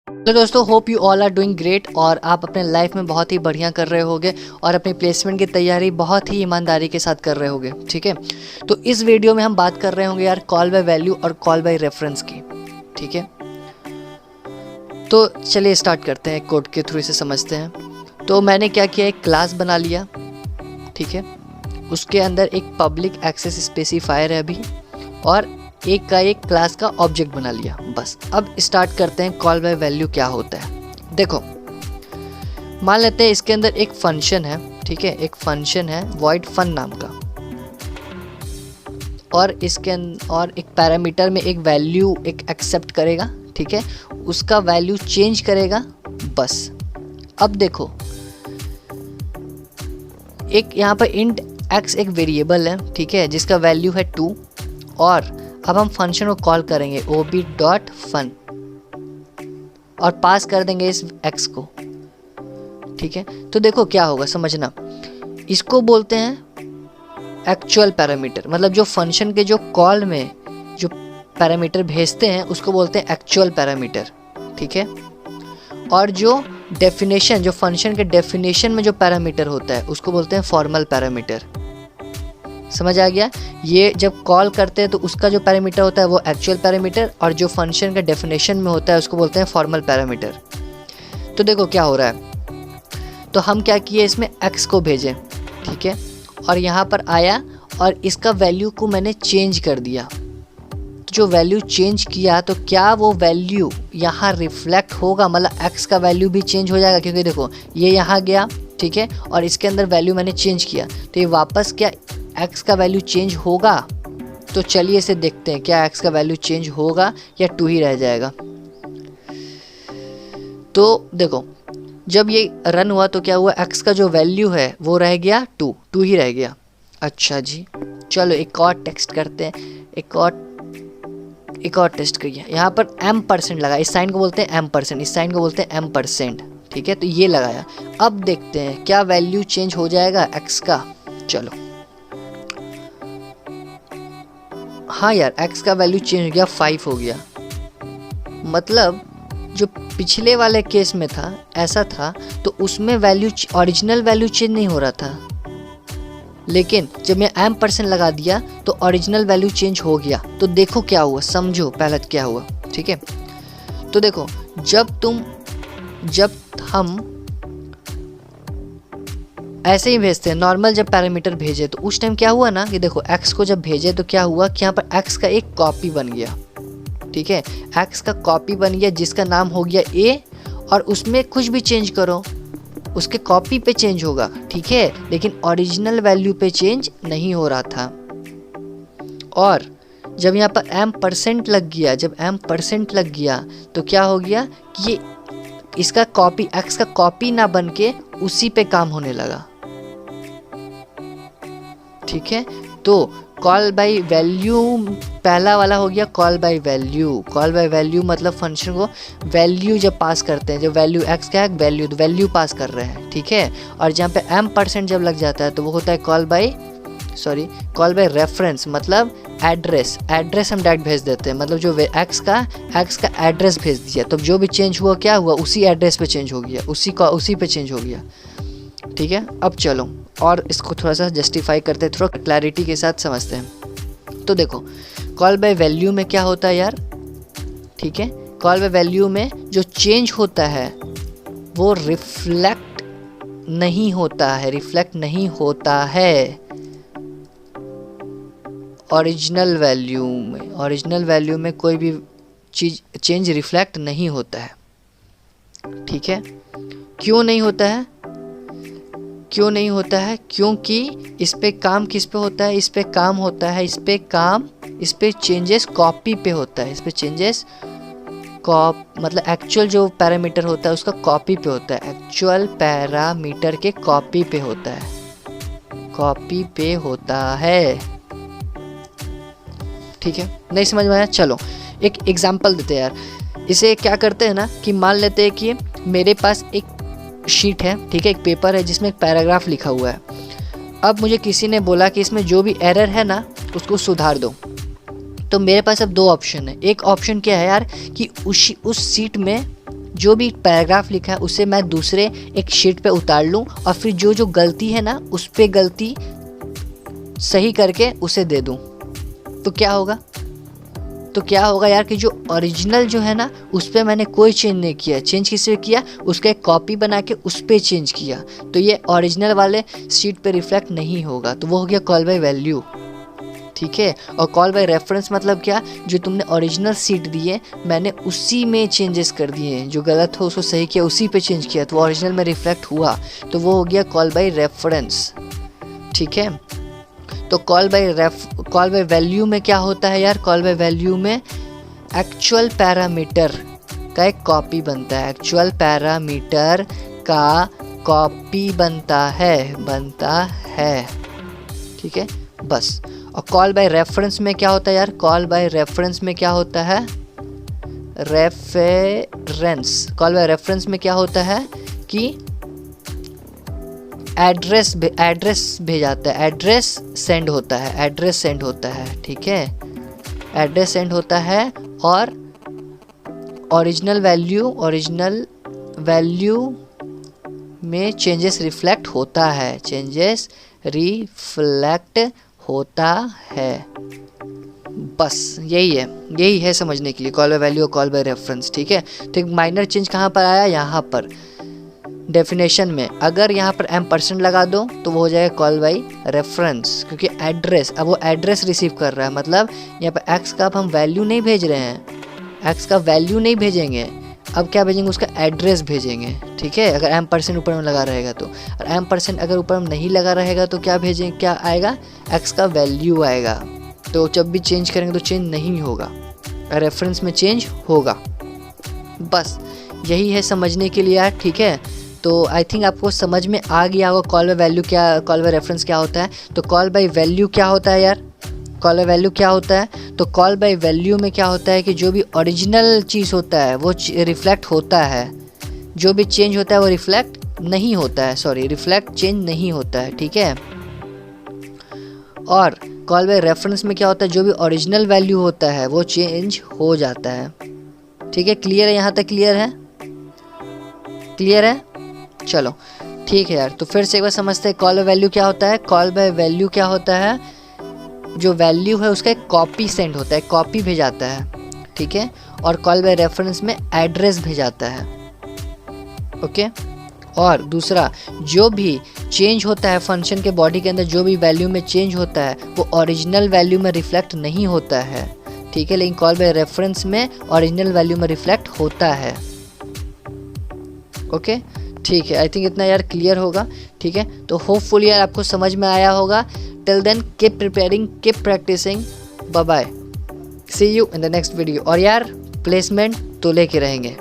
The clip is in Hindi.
तो दोस्तों, hope you all are doing great और आप अपने लाइफ में बहुत ही बढ़िया कर रहे होगे और अपनी प्लेसमेंट की तैयारी बहुत ही ईमानदारी के साथ कर रहे होगे। ठीक है, तो इस वीडियो में हम बात कर रहे होंगे यार कॉल बाय वैल्यू और कॉल बाय रेफरेंस की। ठीक है, तो चलिए स्टार्ट करते हैं, कोड के थ्रू इसे समझते हैं। तो मैंने क्या किया, एक क्लास बना लिया। ठीक है, उसके अंदर एक पब्लिक एक्सेस स्पेसिफायर है अभी, और एक का एक क्लास का ऑब्जेक्ट बना लिया। बस अब स्टार्ट करते हैं कॉल बाय वैल्यू क्या होता है। देखो, मान लेते हैं इसके अंदर एक फंक्शन है। ठीक है, एक फंक्शन है void fun नाम का, और इसके और एक पैरामीटर में एक वैल्यू एक एक्सेप्ट करेगा। ठीक है, उसका वैल्यू चेंज करेगा। बस अब देखो, एक यहाँ पर int x एक वेरिएबल है। ठीक है, जिसका वैल्यू है 2, और अब हम फंक्शन को कॉल करेंगे ob.fun और पास कर देंगे इस x को। ठीक है, तो देखो क्या होगा, समझना। इसको बोलते हैं एक्चुअल पैरामीटर, मतलब जो फंक्शन के जो कॉल में जो पैरामीटर भेजते हैं उसको बोलते हैं एक्चुअल पैरामीटर। ठीक है, और जो डेफिनेशन, जो फंक्शन के डेफिनेशन में जो पैरामीटर होता है उसको बोलते हैं फॉर्मल पैरामीटर। समझ आ गया? ये जब कॉल करते हैं तो उसका जो पैरामीटर होता है वो एक्चुअल पैरामीटर, और जो फंक्शन का डेफिनेशन में होता है उसको बोलते हैं फॉर्मल पैरामीटर। तो देखो क्या हो रहा है, तो हम क्या किए, इसमें x को भेजें। ठीक है, और यहाँ पर आया और इसका वैल्यू को मैंने चेंज कर दिया। तो जो वैल्यू चेंज किया, तो क्या वो वैल्यू यहाँ रिफ्लेक्ट होगा, मतलब x का वैल्यू भी चेंज हो जाएगा, क्योंकि देखो ये यहाँ गया। ठीक है, और इसके अंदर वैल्यू मैंने चेंज किया, तो ये वापस क्या x का वैल्यू चेंज होगा? तो चलिए इसे देखते हैं, क्या x का वैल्यू चेंज होगा या 2 ही रह जाएगा। तो देखो, जब ये रन हुआ तो क्या हुआ, x का जो वैल्यू है वो रह गया 2 ही रह गया। अच्छा जी, चलो एक और टेक्स्ट करते हैं, एक और टेस्ट करिए। यहाँ पर m% लगा, इस साइन को बोलते हैं m%, इस साइन को बोलते हैं m%। ठीक है, तो ये लगाया। अब देखते हैं क्या वैल्यू चेंज हो जाएगा x का। चलो, हाँ यार, x का वैल्यू चेंज हो गया, 5 हो गया। मतलब जो पिछले वाले केस में था ऐसा था, तो उसमें वैल्यू ओरिजिनल वैल्यू चेंज नहीं हो रहा था, लेकिन जब मैं m% लगा दिया तो ओरिजिनल वैल्यू चेंज हो गया। तो देखो क्या हुआ, समझो पहले क्या हुआ। ठीक है, तो देखो, जब हम ऐसे ही भेजते हैं नॉर्मल, जब पैरामीटर भेजे तो उस टाइम क्या हुआ ना, कि देखो x को जब भेजे तो क्या हुआ कि यहाँ पर x का एक कॉपी बन गया। ठीक है, x का कॉपी बन गया जिसका नाम हो गया a, और उसमें कुछ भी चेंज करो उसके कॉपी पे चेंज होगा। ठीक है, लेकिन ओरिजिनल वैल्यू पे चेंज नहीं हो रहा था। और जब यहाँ पर m% लग गया, जब m% लग गया तो क्या हो गया कि ये इसका कॉपी, x का कॉपी ना बन के उसी पे काम होने लगा। ठीक है, तो कॉल बाय वैल्यू पहला वाला हो गया call by value. Call by value मतलब फंक्शन को वैल्यू जब पास करते हैं, जब वैल्यू x का है वैल्यू, तो वैल्यू पास कर रहे हैं। ठीक है, और जहाँ पे m% जब लग जाता है तो वो होता है कॉल बाय रेफरेंस, मतलब एड्रेस हम डायरेक्ट भेज देते हैं, मतलब जो x का एड्रेस भेज दिया, तो जो भी चेंज हुआ क्या हुआ, उसी एड्रेस पे चेंज हो गया, उसी पे चेंज हो गया। ठीक है, अब चलो और इसको थोड़ा सा जस्टिफाई करते हैं, थोड़ा क्लैरिटी के साथ समझते हैं। तो देखो, कॉल बाय वैल्यू में क्या होता है यार। ठीक है, कॉल बाय वैल्यू में जो चेंज होता है वो रिफ्लेक्ट नहीं होता है ओरिजिनल वैल्यू में कोई भी चीज़ चेंज रिफ्लेक्ट नहीं होता है। ठीक है, क्यों नहीं होता है? क्योंकि इस पे काम किस पे होता है, इस पे चेंजेस कॉपी पे होता है, मतलब एक्चुअल जो पैरामीटर होता है उसका कॉपी पे होता है, एक्चुअल पैरामीटर के कॉपी पे होता है। ठीक है, नहीं समझ में आया? चलो एक एग्जांपल देते हैं यार। इसे क्या करते हैं ना, कि मान लेते हैं कि मेरे पास एक शीट है। ठीक है, एक पेपर है जिसमें एक पैराग्राफ लिखा हुआ है। अब मुझे किसी ने बोला कि इसमें जो भी एरर है ना उसको सुधार दो। तो मेरे पास अब दो ऑप्शन है। एक ऑप्शन क्या है यार कि उस सीट में जो भी पैराग्राफ लिखा है उसे मैं दूसरे एक शीट पे उतार लूँ और फिर जो जो गलती है ना उस पे गलती सही करके उसे दे दूँ, तो क्या होगा? तो क्या होगा यार कि जो ओरिजिनल जो है ना उस पर मैंने कोई चेंज नहीं किया। चेंज किस पे किया? उसका एक कॉपी बना के उस पर चेंज किया, तो ये ओरिजिनल वाले शीट पे रिफ्लेक्ट नहीं होगा। तो वो हो गया कॉल बाय वैल्यू, ठीक है। और कॉल बाय रेफरेंस मतलब क्या? जो तुमने ओरिजिनल शीट दी है मैंने उसी में चेंजेस कर दिए, जो गलत हो उसको सही किया, उसी पे चेंज किया, तो ओरिजिनल में रिफ्लेक्ट हुआ, तो वो हो गया कॉल बाय रेफरेंस, ठीक है। तो कॉल बाय वैल्यू में क्या होता है यार? कॉल बाय वैल्यू में एक्चुअल पैरामीटर का एक कॉपी बनता है, एक्चुअल पैरामीटर का कॉपी बनता है, ठीक है, बस। और कॉल बाय रेफरेंस में क्या होता है यार? कॉल बाय रेफरेंस में क्या होता है? रेफरेंस, कॉल बाय रेफरेंस में क्या होता है कि एड्रेस भेजाता है, एड्रेस सेंड होता है, ठीक है, एड्रेस सेंड होता है। और ओरिजिनल वैल्यू में चेंजेस रिफ्लेक्ट होता है, बस यही है समझने के लिए कॉल बाय वैल्यू और कॉल बाय रेफरेंस, ठीक है। तो एक माइनर चेंज कहाँ पर आया? यहाँ पर डेफिनेशन में अगर यहाँ पर एम्परसेंड लगा दो तो वो हो जाएगा कॉल बाय रेफरेंस, क्योंकि एड्रेस, अब वो एड्रेस रिसीव कर रहा है, मतलब यहाँ पर एक्स का अब हम वैल्यू नहीं भेज रहे हैं, एक्स का वैल्यू नहीं भेजेंगे, अब क्या भेजेंगे? उसका एड्रेस भेजेंगे, ठीक है, अगर एम्परसेंड ऊपर में लगा रहेगा तो। और एम्परसेंड अगर ऊपर में नहीं लगा रहेगा तो क्या भेजेंगे? क्या आएगा? एक्स का वैल्यू आएगा। तो जब भी चेंज करेंगे तो चेंज नहीं होगा, रेफरेंस में चेंज होगा, बस यही है समझने के लिए यार, ठीक है। तो आई थिंक आपको समझ में आ गया होगा कॉल बाय वैल्यू क्या, कॉल बाय रेफरेंस क्या होता है। तो कॉल बाय वैल्यू क्या होता है यार? कॉल बाय वैल्यू क्या होता है? तो कॉल बाय वैल्यू में क्या होता है कि जो भी ओरिजिनल चीज़ होता है वो रिफ्लेक्ट होता है, जो भी चेंज होता है वो रिफ्लेक्ट नहीं होता है, रिफ्लेक्ट चेंज नहीं होता है, ठीक है। और कॉल बाय रेफरेंस में क्या होता है? जो भी ओरिजिनल वैल्यू होता है वो चेंज हो जाता है, ठीक है। क्लियर है? यहाँ तक क्लियर है? चलो ठीक है यार, तो फिर से एक बार समझते हैं कॉल बाय वैल्यू क्या होता है। कॉल बाय वैल्यू क्या होता है? जो वैल्यू है उसका एक कॉपी सेंड होता है, कॉपी भेजाता है, ठीक है। और कॉल बाय रेफरेंस में एड्रेस भेजाता है, ओके। और दूसरा, जो भी चेंज होता है फंक्शन के बॉडी के अंदर, जो भी वैल्यू में चेंज होता है वो ओरिजिनल वैल्यू में रिफ्लेक्ट नहीं होता है, ठीक है, लेकिन कॉल बाय रेफरेंस में ओरिजिनल वैल्यू में रिफ्लेक्ट होता है, ओके, ठीक है। आई थिंक इतना यार क्लियर होगा, ठीक है। तो होपफुली यार आपको समझ में आया होगा। Till then keep preparing, keep practising, bye bye, see you in the next video. और यार प्लेसमेंट तो लेके रहेंगे।